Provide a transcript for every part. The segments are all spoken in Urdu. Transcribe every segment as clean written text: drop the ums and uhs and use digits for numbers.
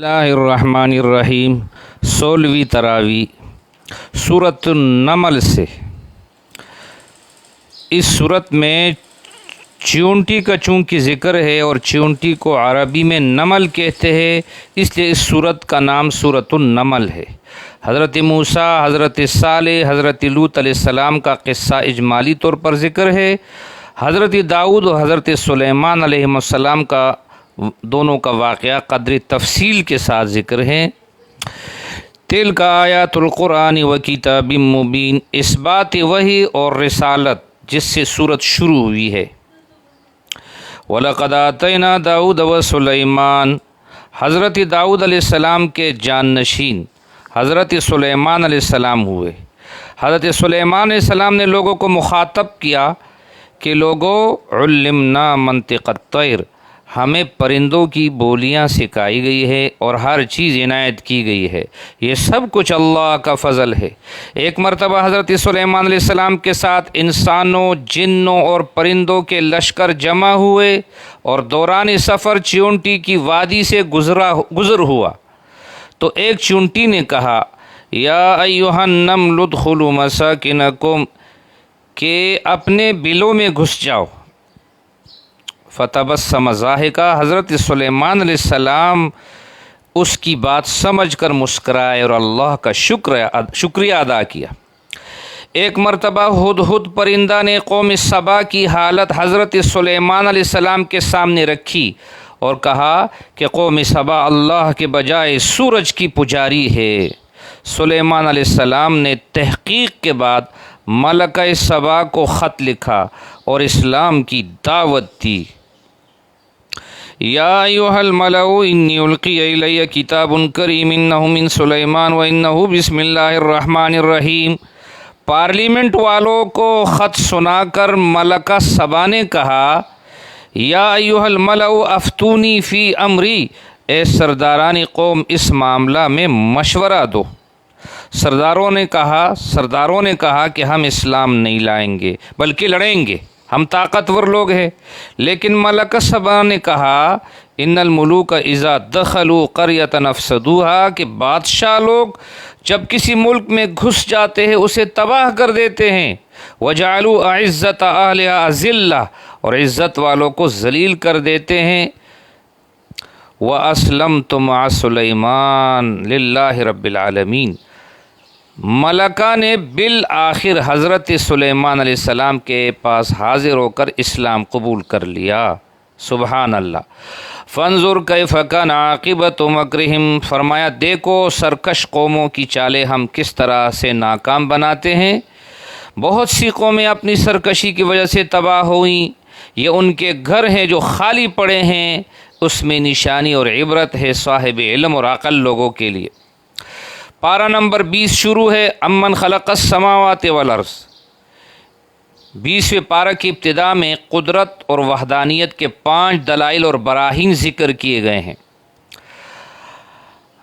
اللہ الرحمن الرحیم 16ویں تراویح سورۃ النمل سے۔ اس صورت میں چیونٹی کا چونکہ ذکر ہے اور چیونٹی کو عربی میں نمل کہتے ہیں، اس لیے اس صورت کا نام سورۃ النمل ہے۔ حضرت موسیٰ، حضرت صالح، حضرت لوط علیہ السلام کا قصہ اجمالی طور پر ذکر ہے۔ حضرت داؤد اور حضرت سلیمان علیہ السلام کا دونوں کا واقعہ قدر تفصیل کے ساتھ ذکر ہے۔ تلک آیات القرآن و کتاب مبین، اس بات وحی اور رسالت جس سے صورت شروع ہوئی ہے۔ وَلَقَدْ آتَيْنَا دَاوُودَ وَسُلَيْمَانَ، حضرت داؤد علیہ السلام کے جانشین حضرت سلیمان علیہ السلام ہوئے۔ حضرت سلیمان علیہ السلام نے لوگوں کو مخاطب کیا کہ لوگوں، علمنا منطق الطیر، ہمیں پرندوں کی بولیاں سکھائی گئی ہے اور ہر چیز عنایت کی گئی ہے، یہ سب کچھ اللہ کا فضل ہے۔ ایک مرتبہ حضرت سلیمان علیہ السلام کے ساتھ انسانوں، جنوں اور پرندوں کے لشکر جمع ہوئے اور دوران سفر چیونٹی کی وادی سے گزر ہوا تو ایک چیونٹی نے کہا، یا ایھا النمل ادخلوا مساکنکم، کہ اپنے بلوں میں گھس جاؤ۔ فتبسم ضاحکا، حضرت سلیمان علیہ السلام اس کی بات سمجھ کر مسکرائے اور اللہ کا شکریہ ادا کیا۔ ایک مرتبہ ہدہد پرندہ نے قوم سبا کی حالت حضرت سلیمان علیہ السلام کے سامنے رکھی اور کہا کہ قوم سبا اللہ کے بجائے سورج کی پجاری ہے۔ سلیمان علیہ السلام نے تحقیق کے بعد ملکہ سبا کو خط لکھا اور اسلام کی دعوت دی۔ یا ایھا الملأ انی القی الی کتاب کریم انہ من سلیمان و انہ بسم اللہ الرحمن الرحیم۔ پارلیمنٹ والوں کو خط سنا کر ملکہ سبا نے کہا، یا ایھا الملأ افتونی فی امری، اے سرداران قوم اس معاملہ میں مشورہ دو۔ سرداروں نے کہا کہ ہم اسلام نہیں لائیں گے بلکہ لڑیں گے، ہم طاقتور لوگ ہیں۔ لیکن ملکہ سبا نے کہا، ان الملوک اذا دخلوا قریۃ افسدوها، کہ بادشاہ لوگ جب کسی ملک میں گھس جاتے ہیں اسے تباہ کر دیتے ہیں۔ وجعلوا اعزۃ اہلها اذلہ، اور عزت والوں کو ذلیل کر دیتے ہیں۔ واسلمت مع سلیمان للہ رب العالمین، ملکہ نے بالآخر حضرت سلیمان علیہ السلام کے پاس حاضر ہو کر اسلام قبول کر لیا۔ سبحان اللہ۔ فانظر کیف کان عاقبۃ مکرہم، فرمایا دیکھو سرکش قوموں کی چالیں ہم کس طرح سے ناکام بناتے ہیں۔ بہت سی قومیں اپنی سرکشی کی وجہ سے تباہ ہوئیں۔ یہ ان کے گھر ہیں جو خالی پڑے ہیں، اس میں نشانی اور عبرت ہے صاحب علم اور عقل لوگوں کے لیے۔ پارہ نمبر 20 شروع ہے، امن خلق السماوات والارض۔ 20ویں پارہ کی ابتدا میں قدرت اور وحدانیت کے 5 دلائل اور براہین ذکر کیے گئے ہیں۔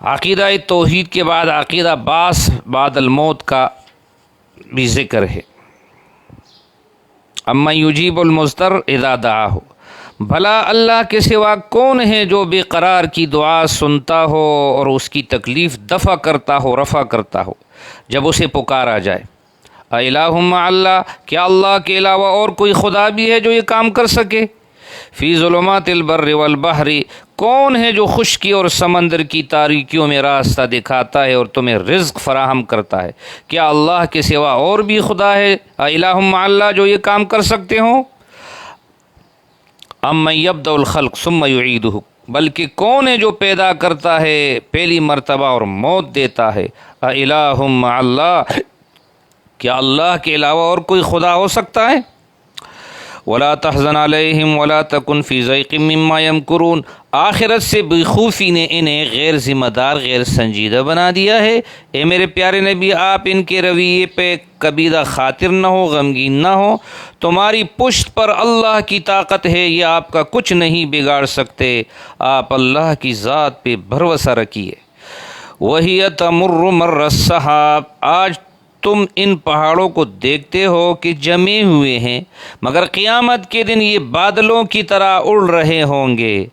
عقیدہ توحید کے بعد عقیدہ بعث بعد الموت کا بھی ذکر ہے۔ امن یجیب المضطر اذا دعاہ، بھلا اللہ کے سوا کون ہے جو بے قرار کی دعا سنتا ہو اور اس کی تکلیف دفع کرتا ہو، رفع کرتا ہو جب اسے پکارا جائے۔ الہ مع اللہ، کیا اللہ کے علاوہ اور کوئی خدا بھی ہے جو یہ کام کر سکے؟ فی ظلمات البر والبحر، کون ہے جو خشکی اور سمندر کی تاریکیوں میں راستہ دکھاتا ہے اور تمہیں رزق فراہم کرتا ہے؟ کیا اللہ کے سوا اور بھی خدا ہے الہ مع اللہ جو یہ کام کر سکتے ہوں؟ امن یبدأ الخلق ثم یعیدہ، بلکہ کون ہے جو پیدا کرتا ہے پہلی مرتبہ اور موت دیتا ہے؟ الہ مع اللہ، کیا اللہ کے علاوہ اور کوئی خدا ہو سکتا ہے؟ ولا تحزن علیہم ولا تکن فی ضیق مما یمکرون، آخرت سے بے خوفی نے انہیں غیر ذمہ دار، غیر سنجیدہ بنا دیا ہے۔ اے میرے پیارے نبی، آپ ان کے رویے پہ کبیدہ خاطر نہ ہو، غمگین نہ ہو۔ تمہاری پشت پر اللہ کی طاقت ہے، یہ آپ کا کچھ نہیں بگاڑ سکتے۔ آپ اللہ کی ذات پہ بھروسہ رکھیے۔ وَهِيَ تَمُرُّ مَرَّ السَّحَابِ، آج تم ان پہاڑوں کو دیکھتے ہو کہ جمے ہوئے ہیں، مگر قیامت کے دن یہ بادلوں کی طرح اڑ رہے ہوں گے۔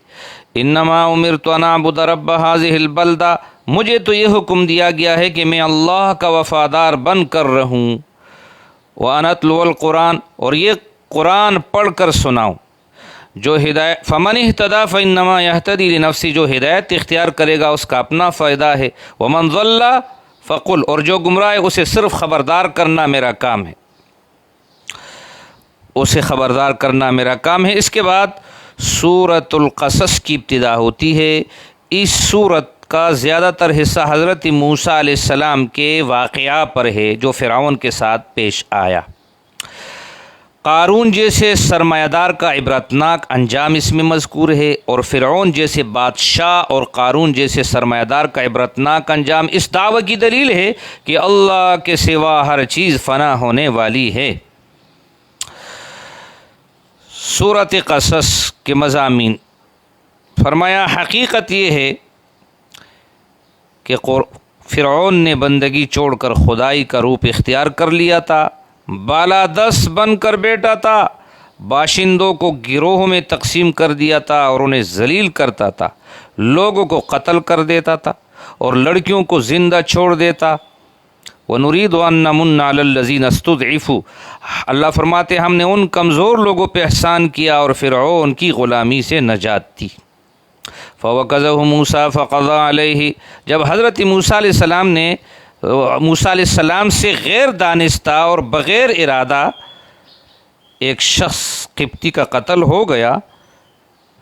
انما امرت ان اعبد رب هذه البلدہ، مجھے تو یہ حکم دیا گیا ہے کہ میں اللہ کا وفادار بن کر رہوں، وان اتلو القرآن، اور یہ قرآن پڑھ کر سناؤں۔ جو ہدایت فمن اہتدی فانما یہتدی لنفسی، جو ہدایت اختیار کرے گا اس کا اپنا فائدہ ہے، ومن ضل فقل، اور جو گمراہ ہے اسے صرف خبردار کرنا میرا کام ہے، اسے خبردار کرنا میرا کام ہے۔ اس کے بعد سورۃ القصص کی ابتدا ہوتی ہے۔ اس سورت کا زیادہ تر حصہ حضرت موسیٰ علیہ السلام کے واقعہ پر ہے جو فرعون کے ساتھ پیش آیا۔ قارون جیسے سرمایہ دار کا عبرتناک انجام اس میں مذکور ہے، اور فرعون جیسے بادشاہ اور قارون جیسے سرمایہ دار کا عبرتناک انجام اس دعوے کی دلیل ہے کہ اللہ کے سوا ہر چیز فنا ہونے والی ہے۔ سورۃ قصص کے مضامین، فرمایا حقیقت یہ ہے کہ فرعون نے بندگی چھوڑ کر خدائی کا روپ اختیار کر لیا تھا، بالادست بن کر بیٹھا تھا، باشندوں کو گروہوں میں تقسیم کر دیا تھا اور انہیں ذلیل کرتا تھا، لوگوں کو قتل کر دیتا تھا اور لڑکیوں کو زندہ چھوڑ دیتا۔ وَنُرِيدُ أَن نَّمُنَّ عَلَى الَّذِينَ اسْتُضْعِفُوا، اللہ فرماتے ہم نے ان کمزور لوگوں پہ احسان کیا اور فرعون کی غلامی سے نجات دی۔ فَوَكَزَهُ مُوسَىٰ فَقَضَىٰ عَلَيْهِ، جب حضرت موسیٰ علیہ السلام سے غیر دانستہ اور بغیر ارادہ ایک شخص قبطی کا قتل ہو گیا،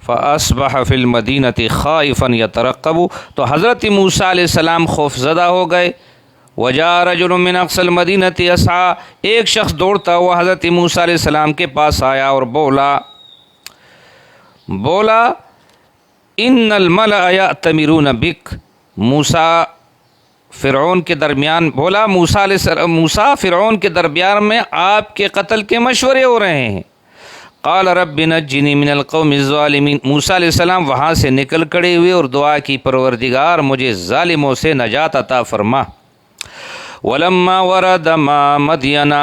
فَأَصْبَحَ فِي الْمَدِينَةِ خَائِفًا يَتَرَقَّبُ، تو حضرت موسیٰ علیہ السلام خوف زدہ ہو گئے۔ وَجَاءَ رَجُلٌ مِّنْ أَقْصَى الْمَدِينَةِ يَسْعَىٰ، ایک شخص دوڑتا ہوا حضرت موسیٰ علیہ السلام کے پاس آیا اور بولا ان الملأ یأتمرون بک، موسیٰ فرعون کے درمیان بولا، موسیٰ فرعون کے درمیان میں آپ کے قتل کے مشورے ہو رہے ہیں۔ قال رب نجنی من القوم الظالمین، موسیٰ علیہ السلام وہاں سے نکل کھڑے ہوئے اور دعا کی، پروردگار مجھے ظالموں سے نجات عطا فرما۔ ولما ورد ما مدینہ،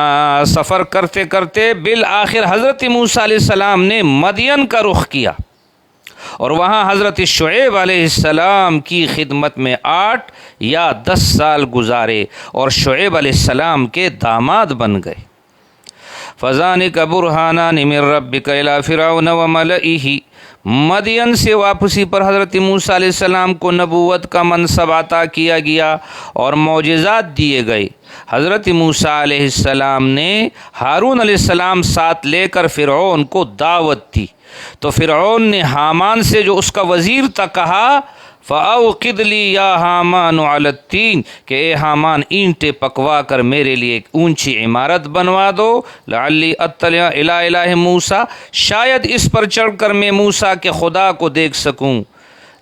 سفر کرتے کرتے بالآخر حضرت موسیٰ علیہ السلام نے مدین کا رخ کیا اور وہاں حضرت شعیب علیہ السلام کی خدمت میں 8 یا 10 سال گزارے اور شعیب علیہ السلام کے داماد بن گئے۔ فَذَانِكَ بُرْهَانَانِ مِن رَبِّكَ إِلَىٰ فِرْعَوْنَ وَمَلَئِهِ، مدین سے واپسی پر حضرت موسیٰ علیہ السلام کو نبوت کا منصب عطا کیا گیا اور معجزات دیے گئے۔ حضرت موسیٰ علیہ السلام نے ہارون علیہ السلام ساتھ لے کر فرعون کو دعوت دی، تو فرعون نے حامان سے جو اس کا وزیر تھا کہا فَأَوْقِدْ لِي يَا حَامَانُ عَلَى الطِّينِ، کہ اے حامان اینٹیں پکوا کر میرے لیے ایک اونچی عمارت بنوا دو، لَعَلِّي أَطَّلِعُ إِلَىٰ إِلَٰهِ موسیٰ، شاید اس پر چڑھ کر میں موسیٰ کے خدا کو دیکھ سکوں۔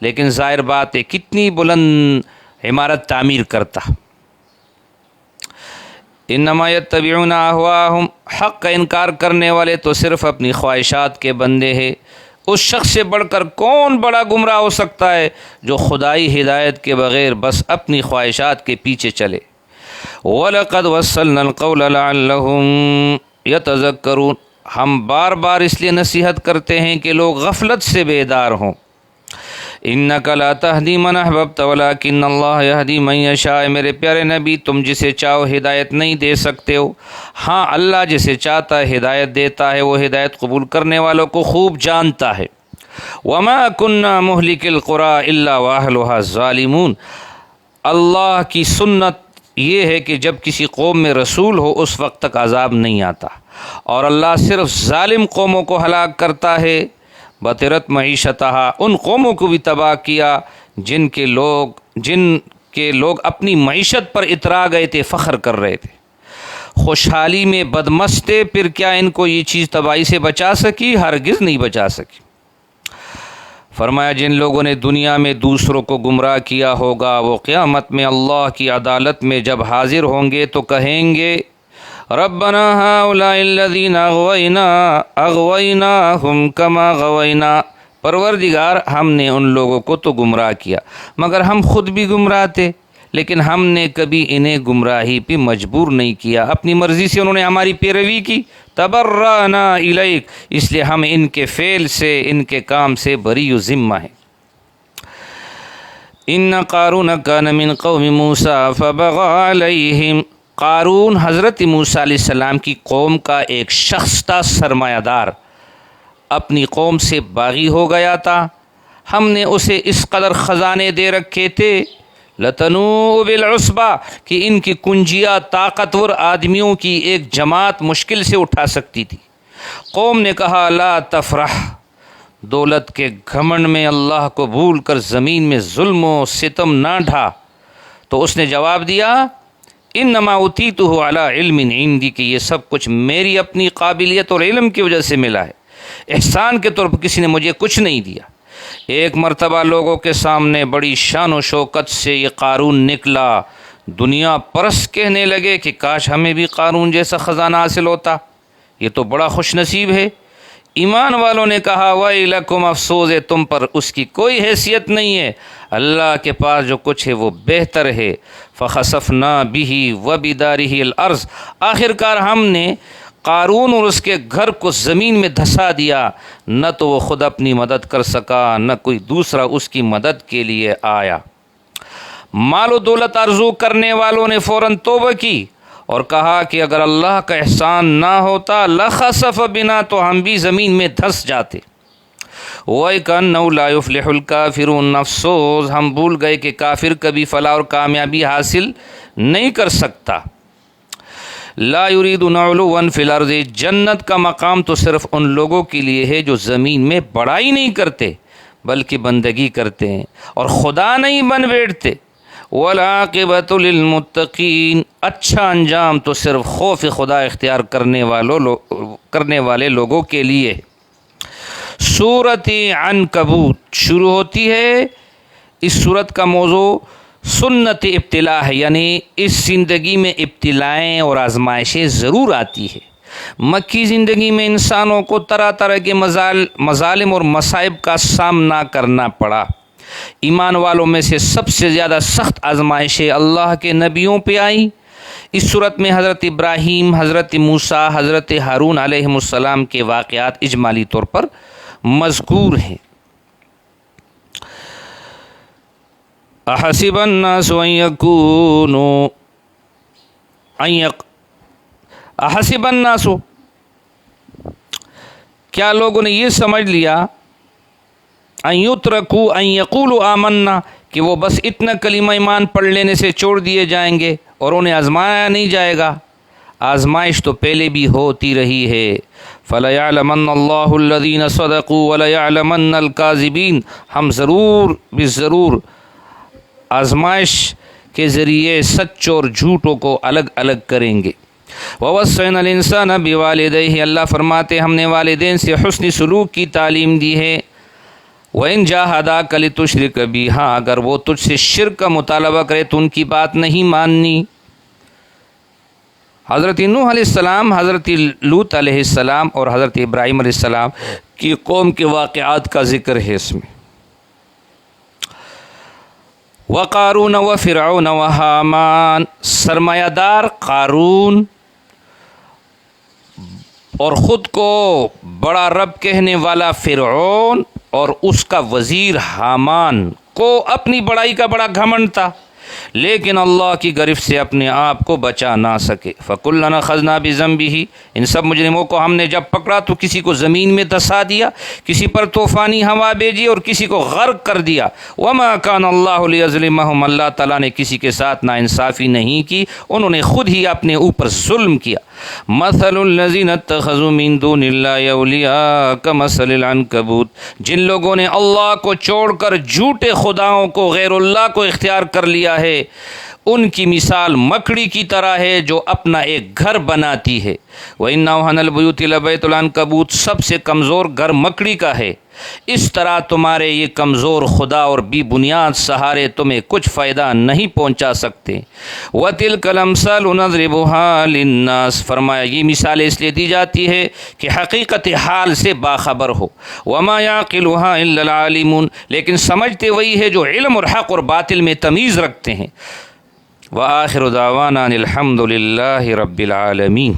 لیکن ظاہر بات ہے کتنی بلند عمارت تعمیر کرتا۔ انما یتبعون اہواءہم، حق کا انکار کرنے والے تو صرف اپنی خواہشات کے بندے ہیں۔ اس شخص سے بڑھ کر کون بڑا گمراہ ہو سکتا ہے جو خدائی ہدایت کے بغیر بس اپنی خواہشات کے پیچھے چلے۔ وَلَقَدْ وَصَّلْنَا الْقَوْلَ لَعَلَّهُمْ يَتَذَكَّرُونَ، ہم بار بار اس لیے نصیحت کرتے ہیں کہ لوگ غفلت سے بیدار ہوں۔ اِنَّكَ لَا تَهْدِي مَنْ أَحْبَبْتَ وَلَكِنَّ اللَّهَ يَهْدِي مَن يَشَاءُ، میرے پیارے نبی تم جسے چاہو ہدایت نہیں دے سکتے ہو، ہاں اللہ جسے چاہتا ہے ہدایت دیتا ہے، وہ ہدایت قبول کرنے والوں کو خوب جانتا ہے۔ وَمَا كُنَّا مُهْلِكِ الْقُرَىٰ إِلَّا وَأَهْلُهَا ظَالِمُونَ، اللہ کی سنت یہ ہے کہ جب کسی قوم میں رسول ہو اس وقت تک عذاب نہیں آتا، اور اللہ صرف ظالم قوموں کو ہلاک کرتا ہے۔ بطرت معیشتہا، ان قوموں کو بھی تباہ کیا جن کے لوگ اپنی معیشت پر اترا گئے تھے، فخر کر رہے تھے، خوشحالی میں بدمست تھے، پھر کیا ان کو یہ چیز تباہی سے بچا سکی؟ ہرگز نہیں بچا سکی۔ فرمایا جن لوگوں نے دنیا میں دوسروں کو گمراہ کیا ہوگا وہ قیامت میں اللہ کی عدالت میں جب حاضر ہوں گے تو کہیں گے ربنا هؤلاء الذين اغويناهم كما غوينا، پروردگار ہم نے ان لوگوں کو تو گمراہ کیا مگر ہم خود بھی گمراہ تھے، لیکن ہم نے کبھی انہیں گمراہی پہ مجبور نہیں کیا، اپنی مرضی سے انہوں نے ہماری پیروی کی۔ تبرأنا الیک، اس لیے ہم ان کے فعل سے، ان کے کام سے بری و ذمہ ہیں۔ ان قارون کان من قوم موسیٰ فبغى علیہم، قارون حضرت موسیٰ علیہ السلام کی قوم کا ایک شخص تھا، سرمایہ دار، اپنی قوم سے باغی ہو گیا تھا۔ ہم نے اسے اس قدر خزانے دے رکھے تھے، لتنوء بالعصبہ، کہ ان کی کنجیاں طاقتور آدمیوں کی ایک جماعت مشکل سے اٹھا سکتی تھی۔ قوم نے کہا لا تفرح، دولت کے گھمنڈ میں اللہ کو بھول کر زمین میں ظلم و ستم نہ ڈھا۔ تو اس نے جواب دیا انما اوتیتہ علی علم عندی، کہ یہ سب کچھ میری اپنی قابلیت اور علم کی وجہ سے ملا ہے، احسان کے طور پر کسی نے مجھے کچھ نہیں دیا۔ ایک مرتبہ لوگوں کے سامنے بڑی شان و شوکت سے یہ قارون نکلا، دنیا پرست کہنے لگے کہ کاش ہمیں بھی قارون جیسا خزانہ حاصل ہوتا، یہ تو بڑا خوش نصیب ہے۔ ایمان والوں نے کہا ویلکم، افسوس ہے تم پر، اس کی کوئی حیثیت نہیں ہے، اللہ کے پاس جو کچھ ہے وہ بہتر ہے۔ فخسفنا بہ وبدارہ الارض، آخر کار ہم نے قارون اور اس کے گھر کو زمین میں دھسا دیا، نہ تو وہ خود اپنی مدد کر سکا نہ کوئی دوسرا اس کی مدد کے لیے آیا۔ مال و دولت آرزو کرنے والوں نے فوراً توبہ کی اور کہا کہ اگر اللہ کا احسان نہ ہوتا لخسف بنا، تو ہم بھی زمین میں دھس جاتے۔ وَإِكَنَّهُ لَا يُفْلِحُ الْكَافِرُونَ، افسوس ہم بھول گئے کہ کافر کبھی فلاح اور کامیابی حاصل نہیں کر سکتا۔ لا يريدون علوا في الارض، جنت کا مقام تو صرف ان لوگوں کے لیے ہے جو زمین میں بڑائی نہیں کرتے بلکہ بندگی کرتے ہیں اور خدا نہیں بن بیٹھتے۔ والعاقبۃ للمتقین، اچھا انجام تو صرف خوف خدا اختیار کرنے والے لوگوں کے لیے۔ سورۃ عنکبوت شروع ہوتی ہے۔ اس سورت کا موضوع سنت ابتلاء ہے، یعنی اس زندگی میں ابتلائیں اور آزمائشیں ضرور آتی ہے۔ مکی زندگی میں انسانوں کو طرح طرح کے مظالم اور مصائب کا سامنا کرنا پڑا۔ ایمان والوں میں سے سب سے زیادہ سخت آزمائشیں اللہ کے نبیوں پہ آئیں۔ اس صورت میں حضرت ابراہیم، حضرت موسیٰ، حضرت ہارون علیہ السلام کے واقعات اجمالی طور پر مذکور ہیں۔ احسب الناس ان يكونوا احسب الناس، کیا لوگوں نے یہ سمجھ لیا ان یترکوا ان یقولوا آمنا، کہ وہ بس اتنا کلمہ ایمان پڑھ لینے سے چھوڑ دیے جائیں گے اور انہیں آزمایا نہیں جائے گا؟ آزمائش تو پہلے بھی ہوتی رہی ہے۔ فَلَيَعْلَمَنَّ اللَّهُ الَّذِينَ صَدَقُوا وَلَيَعْلَمَنَّ الْكَاذِبِينَ، ہم ضرور آزمائش کے ذریعے سچ اور جھوٹوں کو الگ الگ کریں گے۔ وَوَصَّيْنَا الْإِنسَانَ بِوَالِدَيْهِ، اللہ فرماتے ہم نے والدین سے حسن سلوک کی تعلیم دی ہے۔ وَإِن جَاهَدَاكَ لِتُشْرِكَ بِي، ہاں اگر وہ تجھ سے شرک کا مطالبہ کرے تو ان کی بات نہیں ماننی۔ حضرت نوح علیہ السلام، حضرت لوط علیہ السلام اور حضرت ابراہیم علیہ السلام کی قوم کے واقعات کا ذکر ہے اس میں۔ وقارون وفرعون وحامان، سرمایہ دار قارون اور خود کو بڑا رب کہنے والا فرعون اور اس کا وزیر حامان کو اپنی بڑائی کا بڑا گھمنڈ تھا، لیکن اللہ کی گرفت سے اپنے آپ کو بچا نہ سکے۔ فَكُلًّا أَخَذْنَا بِذَنبِهِ، ان سب مجرموں کو ہم نے جب پکڑا تو کسی کو زمین میں دھسا دیا، کسی پر طوفانی ہوا بھیجی اور کسی کو غرق کر دیا۔ وَمَا كَانَ اللَّهُ لِيَظْلِمَهُمْ، اللہ تعالیٰ نے کسی کے ساتھ ناانصافی نہیں کی، انہوں نے خود ہی اپنے اوپر ظلم کیا۔ مَثَلُ الَّذِينَ اتَّخَذُوا مِن دُونِ اللَّهِ أَوْلِيَاءَ كَمَثَلِ الْعَنكَبُوتِ، جن لوگوں نے اللہ کو چھوڑ کر جھوٹے خداؤں کو، غیر اللہ کو اختیار کر لیا ہے، ان کی مثال مکڑی کی طرح ہے جو اپنا ایک گھر بناتی ہے۔ وَإِنَّ أَوْهَنَ الْبُيُوتِ لَبَيْتُ الْعَنكَبُوتِ، سب سے کمزور گھر مکڑی کا ہے۔ اس طرح تمہارے یہ کمزور خدا اور بی بنیاد سہارے تمہیں کچھ فائدہ نہیں پہنچا سکتے۔ وَتِلْكَ الْأَمْثَالُ نَضْرِبُهَا لِلنَّاسِ، فرمایا یہ مثال اس لیے دی جاتی ہے کہ حقیقت حال سے باخبر ہو۔ وَمَا يَعْقِلُهَا إِلَّا الْعَالِمُونَ، لیکن سمجھتے وہی ہے جو علم اور حق اور باطل میں تمیز رکھتے ہیں۔ وآخر دعوانا الحمد للہ رب العالمین۔